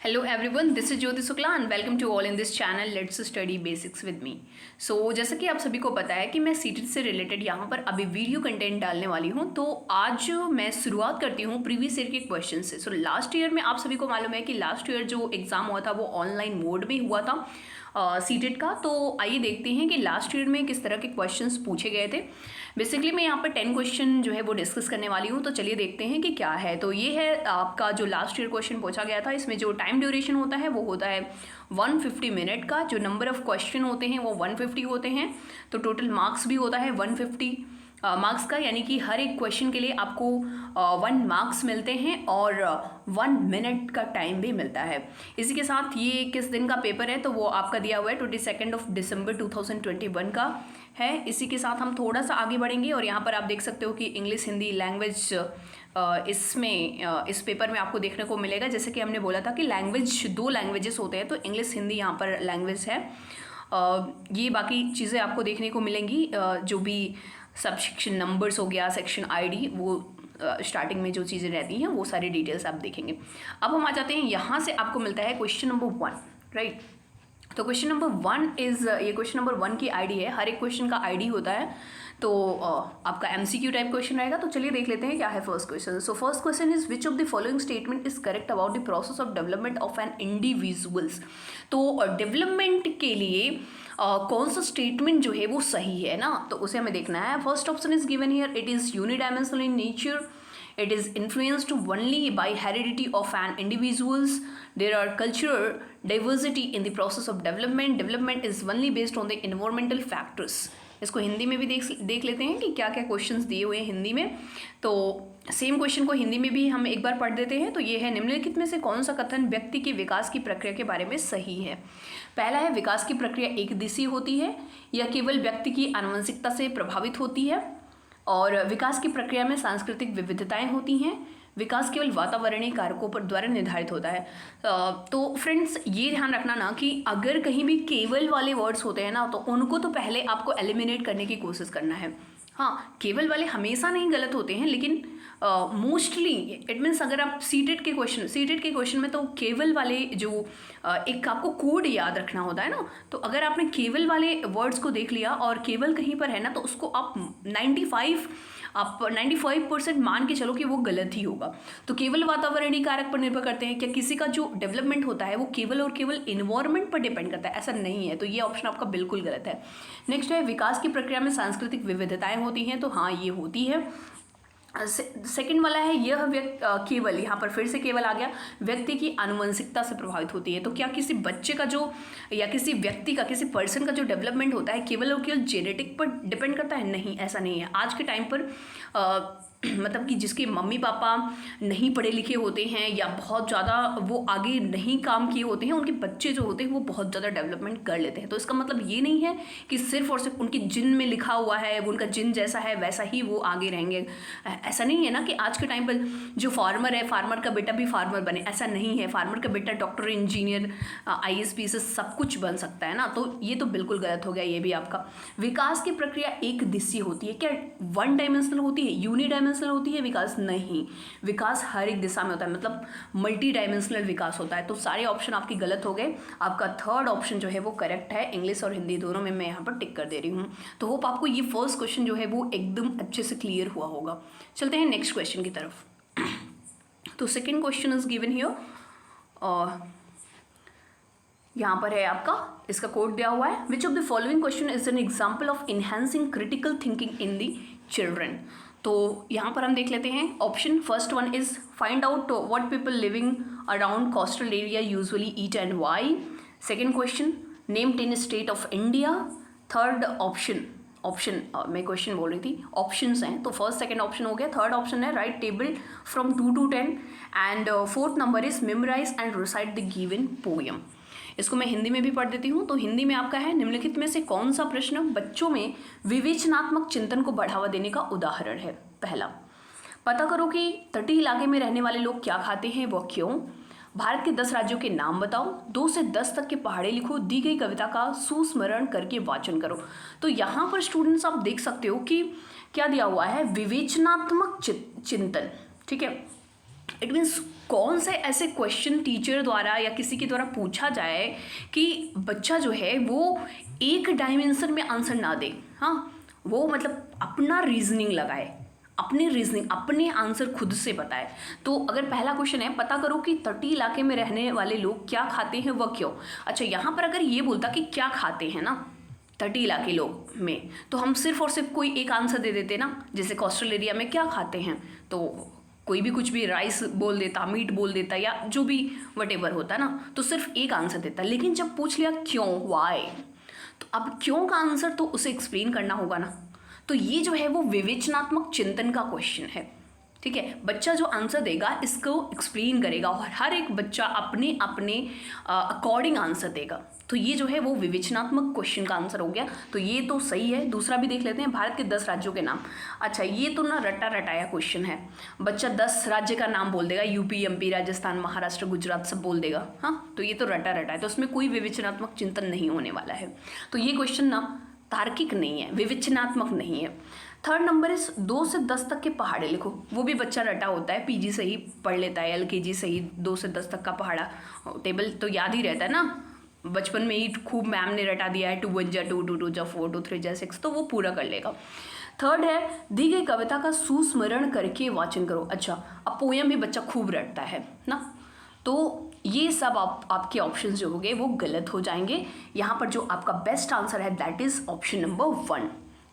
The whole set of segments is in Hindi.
Hello everyone, this is Jyoti Sukla and welcome to all in this channel Let's Study Basics with me. So जैसा कि आप सभी को पता है कि मैं सीटेट से रिलेटेड यहाँ पर अभी वीडियो कंटेंट डालने वाली हूँ। तो आज मैं शुरुआत करती हूँ प्रीवियस ईयर के क्वेश्चन से। सो लास्ट ईयर में आप सभी को मालूम है कि लास्ट ईयर जो एग्ज़ाम हुआ था वो ऑनलाइन मोड में हुआ था सीटेट का। तो आइए देखते हैं कि लास्ट ईयर में किस तरह के क्वेश्चंस पूछे गए थे। बेसिकली मैं यहाँ पर 10 क्वेश्चन जो है वो डिस्कस करने वाली हूँ। तो चलिए देखते हैं कि क्या है। तो ये है आपका जो लास्ट ईयर क्वेश्चन पूछा गया था। इसमें जो टाइम ड्यूरेशन होता है वो होता है 150 मिनट का। जो नंबर ऑफ क्वेश्चन होते हैं वो 150 होते हैं। तो टोटल मार्क्स भी होता है 150 मार्क्स का, यानी कि हर एक क्वेश्चन के लिए आपको 1 मार्क्स मिलते हैं और 1 मिनट का टाइम भी मिलता है। इसी के साथ ये किस दिन का पेपर है तो वो आपका दिया हुआ है 22 दिसंबर 2021 का है। इसी के साथ हम थोड़ा सा आगे बढ़ेंगे और यहाँ पर आप देख सकते हो कि इंग्लिश हिंदी लैंग्वेज इसमें इस पेपर में आपको देखने को मिलेगा। जैसे कि हमने बोला था कि लैंग्वेज 2 लैंग्वेजेस होते हैं, तो इंग्लिश हिंदी यहाँ पर लैंग्वेज है। ये बाकी चीज़ें आपको देखने को मिलेंगी, जो भी सब सेक्शन नंबर्स हो गया, सेक्शन आईडी, वो स्टार्टिंग में जो चीज़ें रहती हैं वो सारी डिटेल्स आप देखेंगे। अब हम आ जाते हैं, यहाँ से आपको मिलता है क्वेश्चन नंबर 1, राइट। तो क्वेश्चन नंबर 1 इज़, ये क्वेश्चन नंबर 1 की आईडी है। हर एक क्वेश्चन का आईडी होता है। तो आपका एमसीक्यू टाइप क्वेश्चन रहेगा। तो चलिए देख लेते हैं क्या है first question. So first question is which of the following statement is correct about the process of development of an individuals. तो डेवलपमेंट के लिए कौन सा स्टेटमेंट जो है वो सही है ना, तो उसे हमें देखना है। First option is given here, it is unidimensional in nature, it is influenced only by heredity of an individuals, there are cultural diversity in the process of development is only based on the environmental factors। इसको हिंदी में भी देख लेते हैं कि क्या क्या क्वेश्चंस दिए हुए हैं हिंदी में। तो सेम क्वेश्चन को हिंदी में भी हम एक बार पढ़ देते हैं। तो ये है, निम्नलिखित में से कौन सा कथन व्यक्ति के विकास की प्रक्रिया के बारे में सही है। पहला है, विकास की प्रक्रिया एक दिशीय होती है या केवल व्यक्ति की आनुवंशिकता से प्रभावित होती है, और विकास की प्रक्रिया में सांस्कृतिक विविधताएं होती हैं, विकास केवल वातावरणीय कारकों पर द्वारा निर्धारित होता है। तो फ्रेंड्स ये ध्यान रखना ना कि अगर कहीं भी केवल वाले वर्ड्स होते हैं ना तो उनको तो पहले आपको एलिमिनेट करने की कोशिश करना है। हाँ, केवल वाले हमेशा नहीं गलत होते हैं, लेकिन मोस्टली इट मीन्स अगर आप सीटेट के क्वेश्चन में तो केवल वाले जो एक आपको कोड याद रखना होता है ना, तो अगर आपने केवल वाले वर्ड्स को देख लिया और केवल कहीं पर है ना तो उसको आप 95% मान के चलो कि वो गलत ही होगा। तो केवल वातावरणीय कारक पर निर्भर करते हैं क्या, किसी का जो डेवलपमेंट होता है वो केवल और केवल इन्वायरमेंट पर डिपेंड करता है, ऐसा नहीं है। तो ये ऑप्शन आपका बिल्कुल गलत है। नेक्स्ट है, विकास की प्रक्रिया में सांस्कृतिक विविधताएं होती हैं। तो हाँ, ये होती है। सेकंड वाला है, यह केवल, यहाँ पर फिर से केवल आ गया, व्यक्ति की आनुवंशिकता से प्रभावित होती है। तो क्या किसी बच्चे का जो या किसी व्यक्ति का, किसी पर्सन का जो डेवलपमेंट होता है केवल और केवल जेनेटिक पर डिपेंड करता है? नहीं, ऐसा नहीं है। आज के टाइम पर मतलब कि जिसके मम्मी पापा नहीं पढ़े लिखे होते हैं या बहुत ज़्यादा वो आगे नहीं काम किए होते हैं, उनके बच्चे जो होते हैं वो बहुत ज़्यादा डेवलपमेंट कर लेते हैं। तो इसका मतलब ये नहीं है कि सिर्फ और सिर्फ उनके जिन में लिखा हुआ है, उनका जिन जैसा है वैसा ही वो आगे रहेंगे। ऐसा नहीं है ना कि आज के टाइम पर जो फार्मर है, फार्मर का बेटा भी फार्मर बने, ऐसा नहीं है। फार्मर का बेटा डॉक्टर, इंजीनियर, IAS PCS सब कुछ बन सकता है ना। तो ये तो बिल्कुल गलत हो गया ये भी आपका। विकास की प्रक्रिया एक दिशीय होती है। क्या 1 डायमेंशनल होती है, यूनिडायमेंशनल होती है विकास? नहीं, विकास हर एक दिशा में होता है, मतलब मल्टी डायमेंशनल विकास होता है। तो सारे ऑप्शन आपके गलत हो गए। आपका थर्ड ऑप्शन जो है वो करेक्ट है। इंग्लिश और हिंदी दोनों में मैं यहाँ पर टिक कर दे रही हूँ। तो होप आपको ये फर्स्ट क्वेश्चन जो है वो एकदम अच्छे से क्लियर हुआ होगा। चलते हैं नेक्स्ट क्वेश्चन की तरफ। तो second question is given here, यहाँ पर है आपका, इसका कोड दिया हुआ है, विच of the following question is an example of enhancing critical thinking in the children. तो यहाँ पर हम देख लेते हैं option. First one is find out what people living around coastal area usually eat and why. Second question, name 10 state of India. Third option मैं क्वेश्चन बोल रही थी, ऑप्शंस हैं तो फर्स्ट सेकंड ऑप्शन हो गया। थर्ड ऑप्शन है write table from 2 to 10 and fourth number is memorize and recite the given poem. इसको मैं हिंदी में भी पढ़ देती हूँ। तो हिंदी में आपका है, निम्नलिखित में से कौन सा प्रश्न बच्चों में विवेचनात्मक चिंतन को बढ़ावा देने का उदाहरण है। पहला, पता करो कि तटीय इलाके में रहने वाले लोग क्या खाते हैं, वह क्यों। भारत के 10 राज्यों के नाम बताओ। 2 से 10 तक के पहाड़े लिखो। दी गई कविता का सुस्मरण करके वाचन करो। तो यहाँ पर स्टूडेंट्स आप देख सकते हो कि क्या दिया हुआ है, विवेचनात्मक चिंतन। ठीक है, इट मीन्स कौन से ऐसे क्वेश्चन टीचर द्वारा या किसी के द्वारा पूछा जाए कि बच्चा जो है वो एक डायमेंशन में आंसर ना दे, हाँ, वो मतलब अपना रीजनिंग लगाए, अपनी रीजनिंग, अपने आंसर खुद से बताए। तो अगर पहला क्वेश्चन है पता करो कि तटीय इलाके में रहने वाले लोग क्या खाते हैं वह क्यों। अच्छा, यहाँ पर अगर ये बोलता कि क्या खाते हैं ना तटीय इलाके लोग में, तो हम सिर्फ और सिर्फ कोई एक आंसर दे देते ना, जैसे कोस्टल एरिया में क्या खाते हैं, तो कोई भी कुछ भी राइस बोल देता, मीट बोल देता, या जो भी वटेवर होता ना, तो सिर्फ एक आंसर देता। लेकिन जब पूछ लिया क्यों, वाई, तो अब क्यों का आंसर तो उसे एक्सप्लेन करना होगा ना। तो ये जो है वो विवेचनात्मक चिंतन का क्वेश्चन है, ठीक है। बच्चा जो आंसर देगा इसको एक्सप्लेन करेगा और हर एक बच्चा अपने अपने अकॉर्डिंग आंसर देगा। तो ये जो है वो विवेचनात्मक क्वेश्चन का आंसर हो गया। तो ये तो सही है। दूसरा भी देख लेते हैं, भारत के 10 राज्यों के नाम। अच्छा, ये तो ना रटा रटाया क्वेश्चन है, बच्चा 10 राज्य का नाम बोल देगा, यूपी, एमपी, राजस्थान, महाराष्ट्र, गुजरात सब बोल देगा, हाँ। तो ये तो रटा रटा है, तो उसमें कोई विवेचनात्मक चिंतन नहीं होने वाला है। तो ये क्वेश्चन ना तार्किक नहीं है, विवेचनात्मक नहीं है। थर्ड नंबर इस 2 से 10 तक के पहाड़े लिखो। वो भी बच्चा रटा होता है, पीजी से ही पढ़ लेता है, एलकेजी से ही 2 से 10 तक का पहाड़ा टेबल तो याद ही रहता है ना, बचपन में ही खूब मैम ने रटा दिया है, 2 1 जा 2 2 2 जा 4 2 3 जा 6, तो वो पूरा कर लेगा। थर्ड है दी गई कविता का सुस्मरण करके वाचन करो। अच्छा, अब पोयम भी बच्चा खूब रटता है ना, तो ये सब आपके ऑप्शंस जो होंगे वो गलत हो जाएंगे। यहाँ पर जो आपका बेस्ट आंसर है दैट इज ऑप्शन नंबर 1,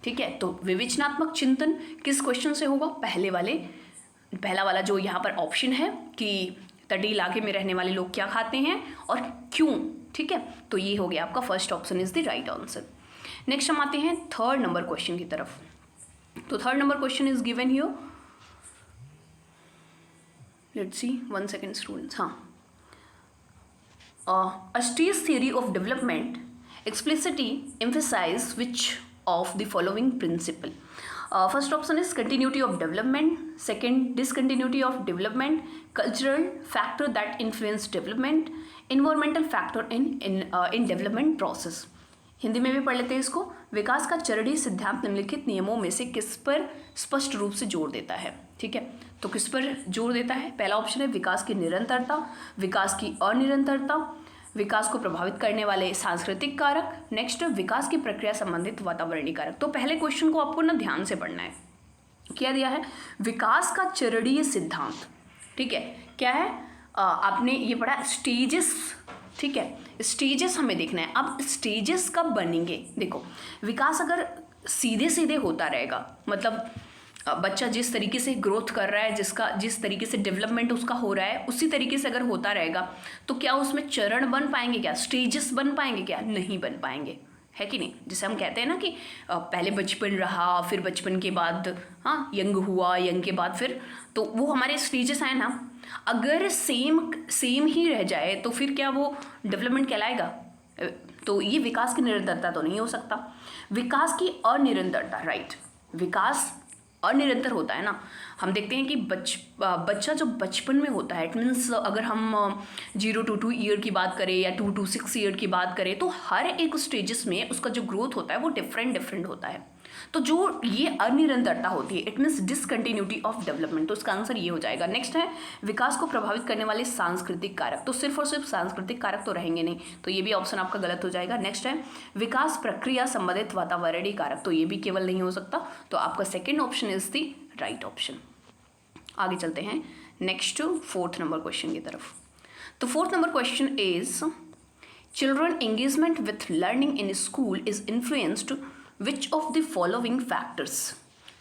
ठीक है। तो विवेचनात्मक चिंतन किस क्वेश्चन से होगा, पहला वाला जो यहाँ पर ऑप्शन है कि तटीय इलाके में रहने वाले लोग क्या खाते हैं और क्यों, ठीक है। तो ये हो गया आपका first option is the right answer. Next हम आते हैं थर्ड नंबर क्वेश्चन की तरफ। तो third number question is given here, let's see 1 second students. हाँ, a stage theory of development explicitly emphasize which of the following principle? First option is continuity of development, second discontinuity of development, cultural factor that influence development, environmental factor in development process. Hindi में भी पढ़ लेते हैं इसको। विकास का चरणीय सिद्धांत निम्नलिखित नियमों में से किस पर स्पष्ट रूप से जोर देता है, ठीक है। तो किस पर जोर देता है, पहला ऑप्शन है विकास की निरंतरता, विकास की अनिरंतरता, विकास को प्रभावित करने वाले सांस्कृतिक कारक, नेक्स्ट विकास की प्रक्रिया संबंधित वातावरणीय कारक। तो पहले क्वेश्चन को आपको ना ध्यान से पढ़ना है। क्या दिया है, विकास का चरणीय सिद्धांत, ठीक है। क्या है, आपने ये पढ़ा स्टेजेस, ठीक है, स्टेजेस हमें देखना है। अब स्टेजेस कब बनेंगे, देखो विकास अगर सीधे सीधे होता रहेगा, मतलब बच्चा जिस तरीके से ग्रोथ कर रहा है, जिस तरीके से डेवलपमेंट उसका हो रहा है, उसी तरीके से अगर होता रहेगा, तो क्या उसमें चरण बन पाएंगे, क्या स्टेजेस बन पाएंगे, क्या नहीं बन पाएंगे, है कि नहीं। जैसे हम कहते हैं ना कि पहले बचपन रहा, फिर बचपन के बाद हाँ यंग हुआ, यंग के बाद फिर, तो वो हमारे स्टेजेस आए ना। अगर सेम ही रह जाए तो फिर क्या वो डेवलपमेंट कहलाएगा। तो ये विकास की निरंतरता तो नहीं हो सकता। विकास की अनिरंतरता, राइट, विकास अनिरंतर होता है ना। हम देखते हैं कि बच्चा जो बचपन में होता है, इट मीन्स अगर हम 0 to 2 ईयर की बात करें या 2 to 6 ईयर की बात करें, तो हर एक स्टेजेस में उसका जो ग्रोथ होता है वो डिफरेंट होता है। तो जो ये अनिरंतरता होती है, it means discontinuity of development, तो इसका आंसर ये हो जाएगा। नेक्स्ट है विकास को प्रभावित करने वाले सांस्कृतिक कारक, तो सिर्फ और सिर्फ सांस्कृतिक कारक तो रहेंगे नहीं, तो ये भी ऑप्शन आपका गलत हो जाएगा। नेक्स्ट है विकास प्रक्रिया संबंधित वातावरणीय कारक, तो ये भी केवल नहीं हो सकता, तो आपका second option is the right option. आगे चलते हैं नेक्स्ट 4th नंबर क्वेश्चन की तरफ। तो 4th number question is children engagement with learning in school is influenced which of the following factors?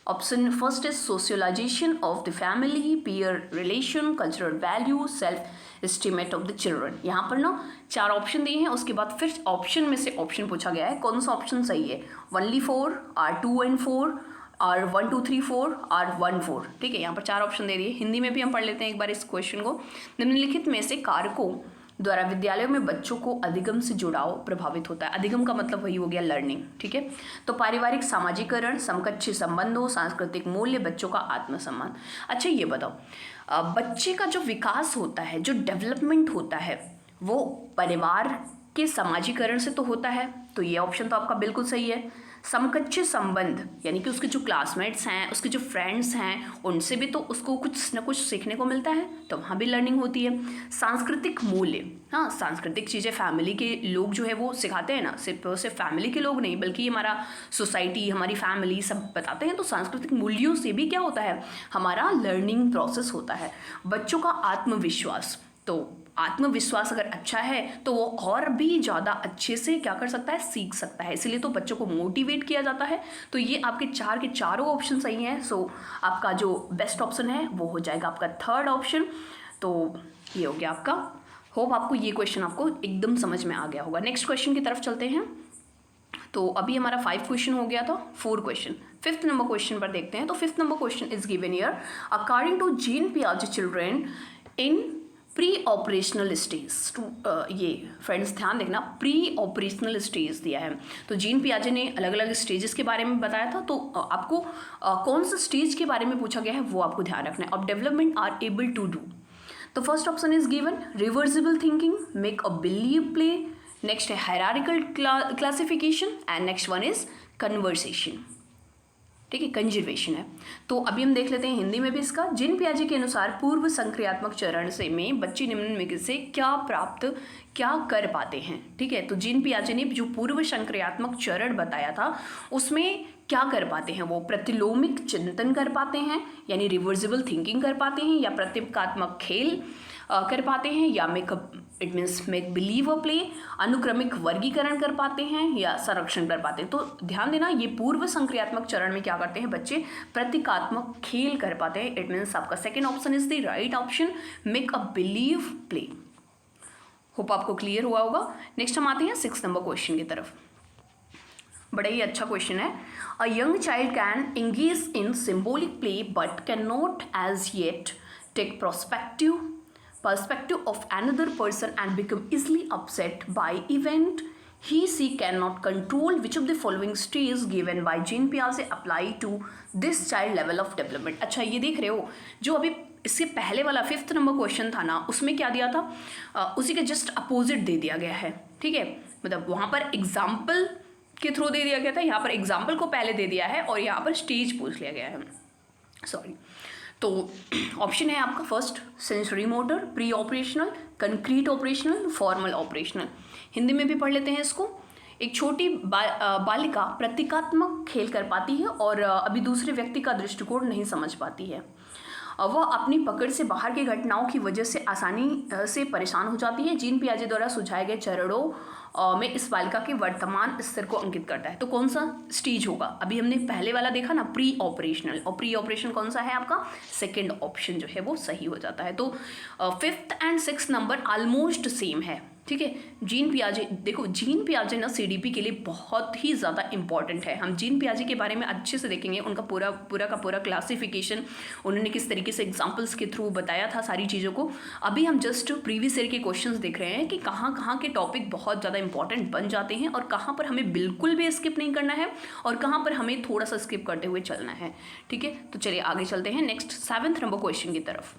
Option first is socialization of the family, peer relation, cultural value, self estimate of the children। यहाँ पर ना 4 ऑप्शन दिए हैं, उसके बाद फिर ऑप्शन में से ऑप्शन पूछा गया है कौन सा ऑप्शन सही है, 1 4 और 2 and 4 और 1 2 3 4 और 1 4, ठीक है। यहाँ पर 4 ऑप्शन दे दिए। हिंदी में भी हम पढ़ लेते हैं एक बार इस क्वेश्चन को। निम्नलिखित में से कारकों द्वारा विद्यालयों में बच्चों को अधिगम से जुड़ाव प्रभावित होता है। अधिगम का मतलब वही हो गया लर्निंग, ठीक है। तो पारिवारिक सामाजिकरण, समकक्ष संबंधों, सांस्कृतिक मूल्य, बच्चों का आत्मसम्मान। अच्छा ये बताओ, बच्चे का जो विकास होता है, जो डेवलपमेंट होता है, वो परिवार के सामाजिकरण से तो होता है, तो ये ऑप्शन तो आपका बिल्कुल सही है। समकक्ष संबंध, यानी कि उसके जो क्लासमेट्स हैं, उसके जो फ्रेंड्स हैं, उनसे भी तो उसको कुछ ना कुछ सीखने को मिलता है, तो वहाँ भी लर्निंग होती है। सांस्कृतिक मूल्य, हाँ, सांस्कृतिक चीज़ें फैमिली के लोग जो है वो सिखाते हैं ना, सिर्फ फैमिली के लोग नहीं बल्कि हमारा सोसाइटी, हमारी फैमिली सब बताते हैं। तो सांस्कृतिक मूल्यों से भी क्या होता है, हमारा लर्निंग प्रोसेस होता है। बच्चों का आत्मविश्वास, तो आत्मविश्वास अगर अच्छा है तो वो और भी ज़्यादा अच्छे से क्या कर सकता है, सीख सकता है, इसलिए तो बच्चों को मोटिवेट किया जाता है। तो ये आपके चार के चारों ऑप्शन सही हैं। सो आपका जो बेस्ट ऑप्शन है वो हो जाएगा आपका थर्ड ऑप्शन। तो ये हो गया आपका। होप आपको ये क्वेश्चन आपको एकदम समझ में आ गया होगा। नेक्स्ट क्वेश्चन की तरफ चलते हैं। तो अभी हमारा 5 क्वेश्चन हो गया था, 4 क्वेश्चन। 5th नंबर क्वेश्चन पर देखते हैं। तो 5th number question is given here, according to Jean पियाजे children in pre operational stage. ये फ्रेंड्स ध्यान देखना, प्री ऑपरेशनल स्टेज दिया है। तो जीन पियाजे ने अलग अलग स्टेजेस के बारे में बताया था, तो आपको कौन सा स्टेज के बारे में पूछा गया है वो आपको ध्यान रखना है। Of development are able to do, तो first option is given reversible thinking, make a believe play, next है hierarchical classification and next one is conversation. ठीक है, कंजर्वेशन है। तो अभी हम देख लेते हैं हिंदी में भी इसका। जीन पियाजे के अनुसार पूर्व संक्रियात्मक चरण से में बच्चे निम्नलिखित में से क्या कर पाते हैं। ठीक है, तो जीन पियाजे ने जो पूर्व संक्रियात्मक चरण बताया था उसमें क्या कर पाते हैं, वो प्रतिलोमिक चिंतन कर पाते हैं यानी रिवर्सिबल थिंकिंग कर पाते हैं, या प्रतीकात्मक खेल कर पाते हैं, या it means make believe a play, अनुक्रमिक वर्गीकरण कर पाते हैं, या संरक्षण कर पाते हैं। तो ध्यान देना, ये पूर्व संक्रियात्मक चरण में क्या करते हैं बच्चे, प्रतीकात्मक खेल कर पाते हैं। इट मीन्स आपका second option is the right option, make a believe play. Hope आपको क्लियर हुआ होगा। नेक्स्ट हम आते हैं 6 नंबर क्वेश्चन की तरफ। बड़ा ही अच्छा क्वेश्चन है। A young child can engage in symbolic play but can not as yet take perspective of another person and become easily upset by event she cannot control. Which of the following stages given by Jean Piaget apply to this child level of development? अच्छा, ये देख रहे हो जो अभी इससे पहले वाला 5th नंबर क्वेश्चन था ना, उसमें क्या दिया था, उसी के जस्ट अपोजिट दे दिया गया है। ठीक है, मतलब वहाँ पर एग्जाम्पल के थ्रू दे दिया गया था, यहाँ पर एग्जाम्पल को पहले दे दिया है और यहाँ पर स्टेज पूछ लिया गया है। सॉरी, तो ऑप्शन है आपका first sensory motor, pre operational, concrete operational, formal operational. Hindi में भी पढ़ लेते हैं इसको। एक छोटी बालिका प्रतीकात्मक खेल कर पाती है और अभी दूसरे व्यक्ति का दृष्टिकोण नहीं समझ पाती है। वह अपनी पकड़ से बाहर की घटनाओं की वजह से आसानी से परेशान हो जाती है। जीन पियाजे द्वारा सुझाए गए चरणों में इस बालिका के वर्तमान स्तर को अंकित करता है। तो कौन सा स्टेज होगा, अभी हमने पहले वाला देखा ना, प्री ऑपरेशनल, और प्री ऑपरेशन कौन सा है आपका, सेकंड ऑप्शन जो है वो सही हो जाता है। तो 5th and 6th number almost same है। ठीक है, जीन पियाजे, देखो जीन पियाजे ना सीडीपी के लिए बहुत ही ज़्यादा इंपॉर्टेंट है। हम जीन पियाजे के बारे में अच्छे से देखेंगे, उनका पूरा क्लासिफिकेशन, उन्होंने किस तरीके से एग्जांपल्स के थ्रू बताया था सारी चीज़ों को। अभी हम जस्ट प्रीवियस ईयर के क्वेश्चंस देख रहे हैं कि कहाँ के टॉपिक बहुत ज़्यादा इंपॉर्टेंट बन जाते हैं और कहाँ पर हमें बिल्कुल भी स्किप नहीं करना है और कहाँ पर हमें थोड़ा सा स्किप करते हुए चलना है। ठीक है, तो चलिए आगे चलते हैं नेक्स्ट 7th नंबर क्वेश्चन की तरफ।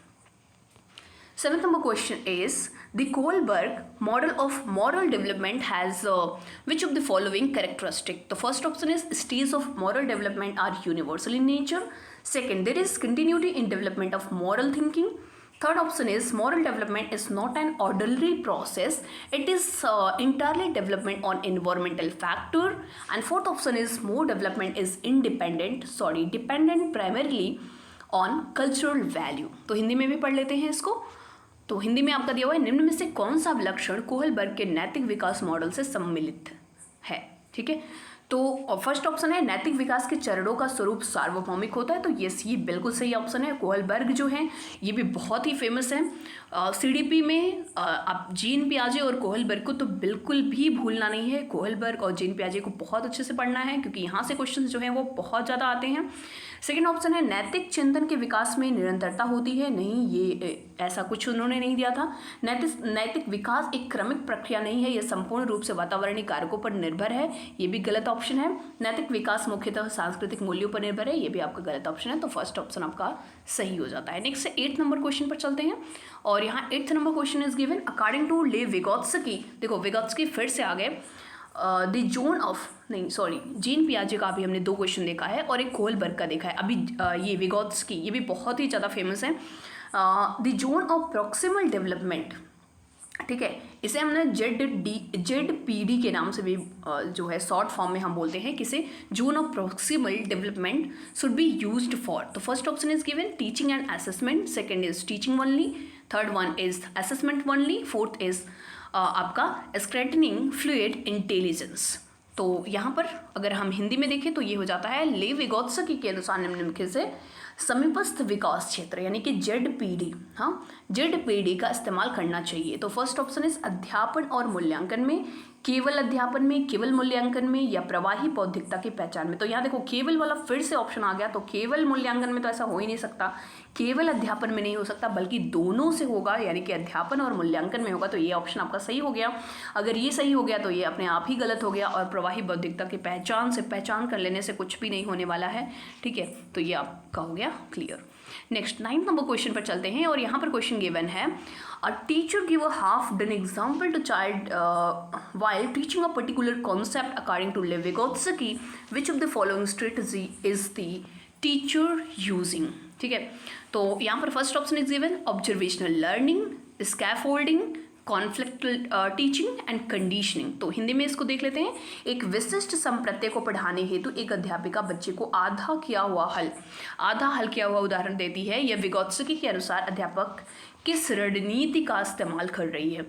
7th number question is, the Kohlberg model of moral development has which of the following characteristic? The first option is stages of moral development are universal in nature. Second, there is continuity in development of moral thinking. Third option is moral development is not an orderly process. It is entirely development on environmental factor. And fourth option is more development is dependent primarily on cultural value. तो हिंदी में भी पढ़ लेते हैं इसको। तो हिंदी में आपका दिया हुआ है, निम्न में से कौन सा लक्षण कोहलबर्ग के नैतिक विकास मॉडल से सम्मिलित है। ठीक है, तो फर्स्ट ऑप्शन है नैतिक विकास के चरणों का स्वरूप सार्वभौमिक होता है। तो ये बिल्कुल सही ऑप्शन है। कोहलबर्ग जो है ये भी बहुत ही फेमस है सीडीपी में। आप जीन पियाजे और कोहलबर्ग को तो बिल्कुल भी भूलना नहीं है। कोहलबर्ग और जीन पियाजे को बहुत अच्छे से पढ़ना है क्योंकि यहाँ से क्वेश्चन जो हैं वो बहुत ज़्यादा आते हैं। सेकेंड ऑप्शन है नैतिक चिंतन के विकास में निरंतरता होती है। नहीं, ये ऐसा कुछ उन्होंने नहीं दिया था। नैतिक विकास एक क्रमिक प्रक्रिया नहीं है, यह संपूर्ण रूप से वातावरणीय कारकों पर निर्भर है। ये भी गलत ऑप्शन है। नैतिक विकास मुख्यतः सांस्कृतिक मूल्यों पर निर्भर है। ये भी आपका गलत ऑप्शन है। तो फर्स्ट ऑप्शन आपका सही हो जाता है। नेक्स्ट 8th नंबर क्वेश्चन पर चलते हैं और यहाँ 8th number question is given, according to Lev Vygotsky. देखो विगोत्स्की फिर से आ गए। द जोन ऑफ, नहीं सॉरी, जीन पियाजे का भी हमने 2 क्वेश्चन देखा है और एक कोहलबर्ग का देखा है। अभी ये विगोत्स्की, ये भी बहुत ही ज़्यादा फेमस है। The zone of proximal development, ठीक है, इसे हमने ZPD के नाम से भी जो है शॉर्ट फॉर्म में हम बोलते हैं किसे, zone of proximal development should be used for. तो first option is given teaching and assessment, second is teaching only, third one is assessment only, fourth is आपका स्क्रूटनिंग फ्लूइड इंटेलिजेंस। तो यहाँ पर अगर हम हिंदी में देखें तो ये हो जाता है ले विगोत्स्की के अनुसार निम्नलिखित से समीपस्थ विकास क्षेत्र यानी कि ZPD, हाँ, ZPD का इस्तेमाल करना चाहिए। तो फर्स्ट ऑप्शन इज अध्यापन और मूल्यांकन में, केवल अध्यापन में, केवल मूल्यांकन में, या प्रवाही बौद्धिकता की पहचान में। तो यहाँ देखो केवल वाला फिर से ऑप्शन आ गया, तो केवल मूल्यांकन में तो ऐसा हो ही नहीं सकता, केवल अध्यापन में नहीं हो सकता, बल्कि दोनों से होगा, यानी कि अध्यापन और मूल्यांकन में होगा। तो ये ऑप्शन आपका सही हो गया। अगर ये सही हो गया तो ये अपने आप ही गलत हो गया, और प्रवाही बौद्धिकता की पहचान से, पहचान कर लेने से कुछ भी नहीं होने वाला है, ठीक है। तो ये आपका हो गया clear. Next 9th number question पर चलते हैं, और यहाँ पर क्वेश्चन गिवन है a teacher give a half done example to child while teaching a particular concept according to Lev Vygotsky, which of the following strategy is the teacher using, ठीक है। तो यहाँ पर first option is given observational learning, scaffolding, conflict teaching and conditioning. तो हिंदी में इसको देख लेते हैं। एक विशिष्ट संप्रत्यय को पढ़ाने हेतु एक अध्यापिका बच्चे को आधा हल किया हुआ उदाहरण देती है। यह विगोत्स्की के अनुसार अध्यापक किस रणनीति का इस्तेमाल कर रही है।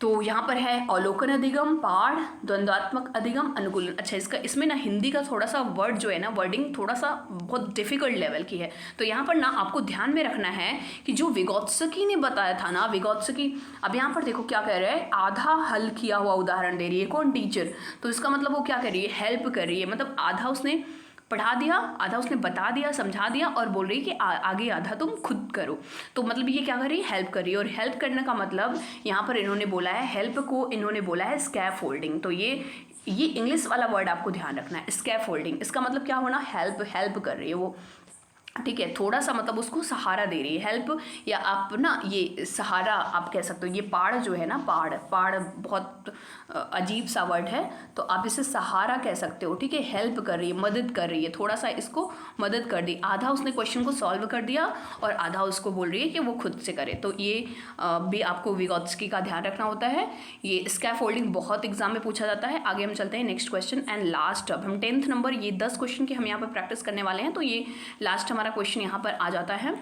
तो यहाँ पर है अवलोकन अधिगम, पाठ, द्वंद्वात्मक अधिगम, अनुकूलन। अच्छा, इसमें ना हिंदी का थोड़ा सा वर्ड जो है ना, वर्डिंग थोड़ा सा बहुत डिफिकल्ट लेवल की है। तो यहाँ पर ना आपको ध्यान में रखना है कि जो विगोत्स्की ने बताया था ना, विगोत्स्की, अब यहाँ पर देखो क्या कह रहे हैं, आधा हल किया हुआ उदाहरण दे रही है कौन, टीचर। तो इसका मतलब वो क्या कर रही है, हेल्प कर रही है, मतलब आधा उसने पढ़ा दिया, आधा उसने बता दिया, समझा दिया, और बोल रही है कि आगे आधा तुम खुद करो। तो मतलब ये क्या कर रही है, हेल्प कर रही है। और हेल्प करने का मतलब यहाँ पर इन्होंने बोला है, हेल्प को इन्होंने बोला है स्कैफोल्डिंग। तो ये इंग्लिश वाला वर्ड आपको ध्यान रखना है, स्कैफोल्डिंग। इसका मतलब क्या होना, हेल्प कर रही है वो, ठीक है, थोड़ा सा मतलब उसको सहारा दे रही है, हेल्प, या आप ना ये सहारा आप कह सकते हो। ये पाड़ जो है ना, पाड़ बहुत अजीब सा वर्ड है, तो आप इसे सहारा कह सकते हो, ठीक है। हेल्प कर रही है, मदद कर रही है, थोड़ा सा इसको मदद कर दी। आधा उसने क्वेश्चन को सॉल्व कर दिया और आधा उसको बोल रही है कि वो खुद से करे। तो ये भी आपको विगोत्स्की का ध्यान रखना होता है। ये स्कैफोल्डिंग बहुत एग्जाम में पूछा जाता है। आगे हम चलते हैं नेक्स्ट क्वेश्चन एंड लास्ट। अब हम 10th नंबर, ये 10 क्वेश्चन की हम यहाँ पर प्रैक्टिस करने वाले हैं, तो ये लास्ट हमारा क्वेश्चन यहाँ पर आ जाता है।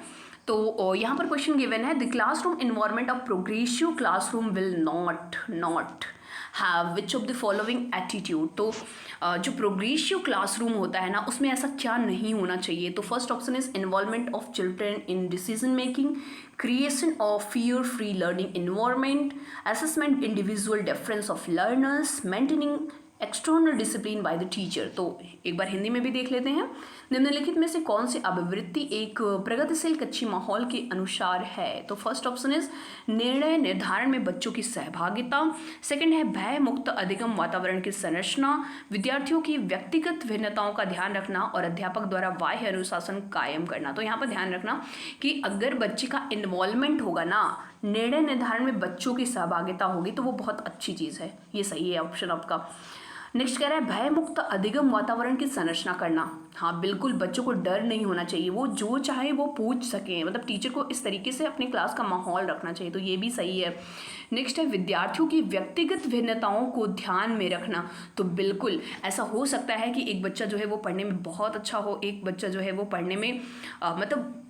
तो यहाँ पर क्वेश्चन गिवन है, the classroom environment of progressive classroom will not have which of the following attitude. तो जो प्रोग्रेसिव क्लासरूम होता है ना, उसमें ऐसा क्या नहीं होना चाहिए। तो first option is involvement of children in decision making, creation of fear free learning environment, assessment individual difference of learners, maintaining external discipline by the teacher. तो एक बार हिंदी में भी देख लेते हैं। निम्नलिखित में से कौन सी अभिवृत्ति एक प्रगतिशील कच्ची माहौल के अनुसार है। तो फर्स्ट ऑप्शन इज निर्णय निर्धारण में बच्चों की सहभागिता, सेकंड है भय मुक्त अधिगम वातावरण की संरचना, विद्यार्थियों की व्यक्तिगत भिन्नताओं का ध्यान रखना, और अध्यापक द्वारा बाह्य अनुशासन कायम करना। तो यहाँ पर ध्यान रखना कि अगर बच्चे का इन्वॉल्वमेंट होगा ना, निर्णय निर्धारण में बच्चों की सहभागिता होगी, तो वो बहुत अच्छी चीज़ है। ये सही है ऑप्शन आपका। नेक्स्ट कह रहा है भय मुक्त अधिगम वातावरण की संरचना करना। हाँ बिल्कुल, बच्चों को डर नहीं होना चाहिए, वो जो चाहे वो पूछ सकें, मतलब टीचर को इस तरीके से अपनी क्लास का माहौल रखना चाहिए। तो ये भी सही है। नेक्स्ट है विद्यार्थियों की व्यक्तिगत भिन्नताओं को ध्यान में रखना। तो बिल्कुल ऐसा हो सकता है कि एक बच्चा जो है वो पढ़ने में बहुत अच्छा हो, एक बच्चा जो है वो पढ़ने में मतलब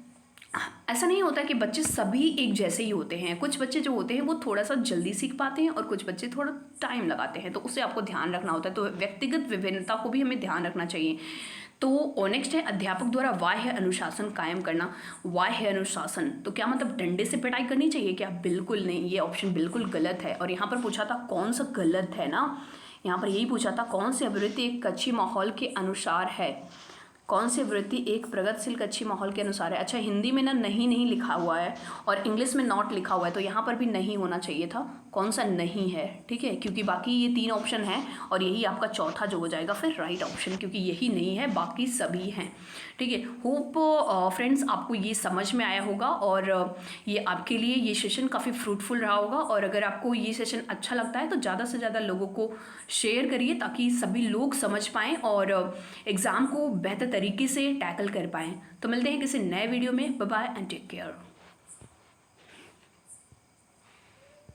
ऐसा नहीं होता कि बच्चे सभी एक जैसे ही होते हैं। कुछ बच्चे जो होते हैं वो थोड़ा सा जल्दी सीख पाते हैं और कुछ बच्चे थोड़ा टाइम लगाते हैं, तो उसे आपको ध्यान रखना होता है। तो व्यक्तिगत विभिन्नता को भी हमें ध्यान रखना चाहिए। तो नेक्स्ट है अध्यापक द्वारा बाह्य अनुशासन कायम करना। बाह्य अनुशासन तो क्या मतलब डंडे से पिटाई करनी चाहिए क्या? बिल्कुल नहीं, ये ऑप्शन बिल्कुल गलत है। और यहाँ पर पूछा था कौन सा गलत है ना, यहाँ पर यही पूछा था कौन सी अभिवृत्ति एक कच्ची माहौल के अनुसार है। कौन सी वृत्ति एक प्रगतिशील कच्ची माहौल के अनुसार है? अच्छा, हिंदी में ना नहीं लिखा हुआ है और इंग्लिश में नॉट लिखा हुआ है, तो यहाँ पर भी नहीं होना चाहिए था। कौन सा नहीं है? ठीक है, क्योंकि बाकी ये 3 ऑप्शन हैं और यही आपका चौथा जो हो जाएगा फिर राइट ऑप्शन, क्योंकि यही नहीं है, बाकी सभी हैं। ठीक है, होप फ्रेंड्स आपको ये समझ में आया होगा और ये आपके लिए ये सेशन काफ़ी फ्रूटफुल रहा होगा। और अगर आपको ये सेशन अच्छा लगता है तो ज़्यादा से ज़्यादा लोगों को शेयर करिए ताकि सभी लोग समझ पाएँ और एग्ज़ाम को बेहतर तरीके से टैकल कर पाएँ। तो मिलते हैं किसी नए वीडियो में। Bye bye and take care.